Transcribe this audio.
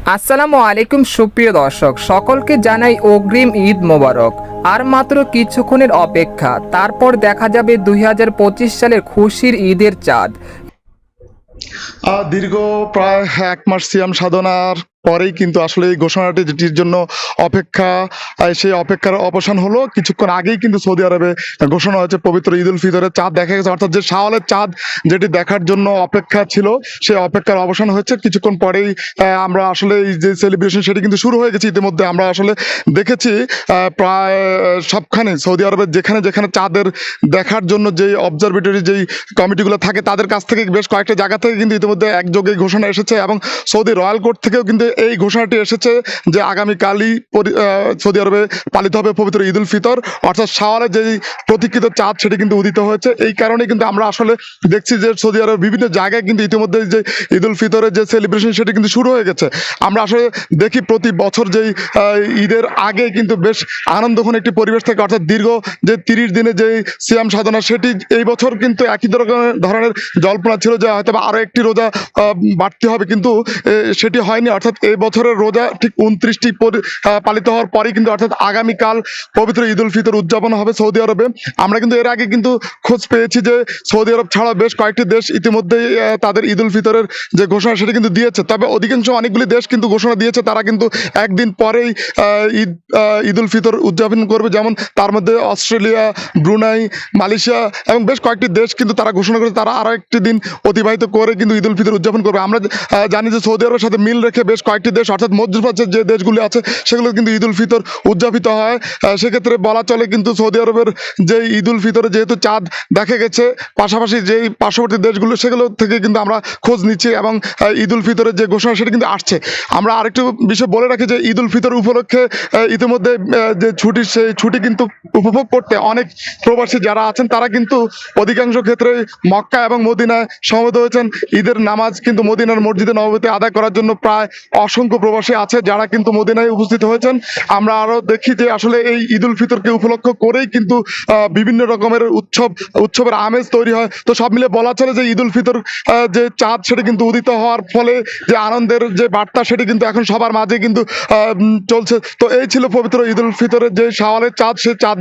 আসসালামু আলাইকুম সুপ্রিয় দর্শক, সকলকে জানাই অগ্রিম ঈদ মোবারক। আর মাত্র কিছুক্ষণের অপেক্ষা, তারপর দেখা যাবে 2025 সালের খুশির ঈদের চাঁদ। দীর্ঘ প্রায় 1 মাস সিয়াম সাধনার পরেই কিন্তু আসলে এই ঘোষণাটি যেটির জন্য অপেক্ষা, সেই অপেক্ষার অবসান হলো। কিছুক্ষণ আগেই কিন্তু সৌদি আরবে ঘোষণা হয়েছে পবিত্র ঈদ উল ফিতরের চাঁদ দেখা গেছে, অর্থাৎ যে শাওয়ালের চাঁদ যেটি দেখার জন্য অপেক্ষা ছিল সেই অপেক্ষার অবসান হয়েছে। কিছুক্ষণ পরেই আমরা আসলে এই যে সেলিব্রেশন সেটি কিন্তু শুরু হয়ে গেছে। ইতিমধ্যে আমরা আসলে দেখেছি প্রায় সবখানে সৌদি আরবের যেখানে যেখানে চাঁদের দেখার জন্য যেই অবজারভেটরি যেই কমিটিগুলো থাকে তাদের কাছ থেকে বেশ কয়েকটা জায়গা থেকে কিন্তু ইতিমধ্যে একযোগে ঘোষণা এসেছে, এবং সৌদি রয়্যাল কোর্ট থেকেও কিন্তু এই ঘোষণাটি এসেছে যে আগামীকালই সৌদি আরবে পালিত হবে পবিত্র ঈদ উল ফিতর, অর্থাৎ শাওয়ালের যেই প্রতীক্ষিত চাঁদ সেটি কিন্তু উদিত হয়েছে। এই কারণে কিন্তু আমরা আসলে দেখছি যে সৌদি আরবের বিভিন্ন জায়গায় কিন্তু ইতিমধ্যে যে ঈদ উল ফিতরের যে সেলিব্রেশন সেটি কিন্তু শুরু হয়ে গেছে। আমরা আসলে দেখি প্রতি বছর যেই ঈদের আগে কিন্তু বেশ আনন্দঘন একটি পরিবেশ থাকে, অর্থাৎ দীর্ঘ যে 30 দিনে যে সিয়াম সাধনা সেটি এই বছর কিন্তু একই ধরনের জল্পনা ছিল যে হয়তো আরো একটি রোজা বাড়তি হবে, কিন্তু সেটি হয়নি। অর্থাৎ এই বছরের রোজা ঠিক 29টি পালিত হওয়ার পরেই কিন্তু, অর্থাৎ আগামীকাল পবিত্র ঈদ উল ফিতর উদযাপন হবে সৌদি আরবে। আমরা কিন্তু এর আগে কিন্তু খোঁজ পেয়েছি যে সৌদি আরব ছাড়া বেশ কয়েকটি দেশ ইতিমধ্যেই তাদের ঈদ উল ফিতরের যে ঘোষণা সেটি কিন্তু দিয়েছে। তবে অধিকাংশ অনেকগুলি দেশ কিন্তু ঘোষণা দিয়েছে তারা কিন্তু একদিন পরেই ঈদ উল ফিতর উদযাপন করবে, যেমন তার মধ্যে অস্ট্রেলিয়া, ব্রুনাই, মালয়েশিয়া এবং বেশ কয়েকটি দেশ কিন্তু তারা ঘোষণা করেছে তারা আরো একটি দিন অতিবাহিত করে কিন্তু ঈদ উল ফিতর উদযাপন করবে। আমরা জানি যে সৌদি আরবের সাথে মিল রেখে বেশ কয়েকটি দেশ, অর্থাৎ মধ্যপ্রাচ্যের যে দেশগুলি আছে সেগুলো কিন্তু ঈদ উল ফিতর উদযাপিত হয়। সেক্ষেত্রে বলা চলে কিন্তু সৌদি আরবের যে ঈদ উল ফিতরে যেহেতু চাঁদ দেখা গেছে, পাশাপাশি যেই পার্শ্ববর্তী দেশগুলো সেগুলো থেকে কিন্তু আমরা খোঁজ নিচ্ছি, এবং ঈদ উল ফিতরের যে ঘোষণা সেটা কিন্তু আসছে। আমরা আরেকটু বিষয় বলে রাখি যে ঈদ উল ফিতর উপলক্ষে ইতিমধ্যে যে ছুটি সেই ছুটি কিন্তু উপভোগ করতে অনেক প্রবাসী যারা আছেন তারা কিন্তু অধিকাংশ ক্ষেত্রে মক্কা এবং মদিনায় সমবেত হয়েছেন। ঈদের নামাজ কিন্তু মদিনার মসজিদে নববীতে আদায় করার জন্য প্রায় অসংখ্য প্রবাসী আছে যারা কিন্তু মদিনায় উপস্থিত হয়েছেন। আমরা আরো দেখি যে আসলে এই ঈদ উল ফিতরকে উপলক্ষ করেই কিন্তু বিভিন্ন রকমের উৎসবের আমেজ তৈরি হয়। তো সব মিলে বলা চলে যে ঈদ উল ফিতর যে চাঁদ সেটা কিন্তু উদিত হওয়ার ফলে যে আনন্দের যে বার্তা সেটি কিন্তু এখন সবার মাঝে কিন্তু চলছে। তো এই ছিল পবিত্র ঈদ উল ফিতরের যে শাওয়ালের চাঁদ, সে চাঁদ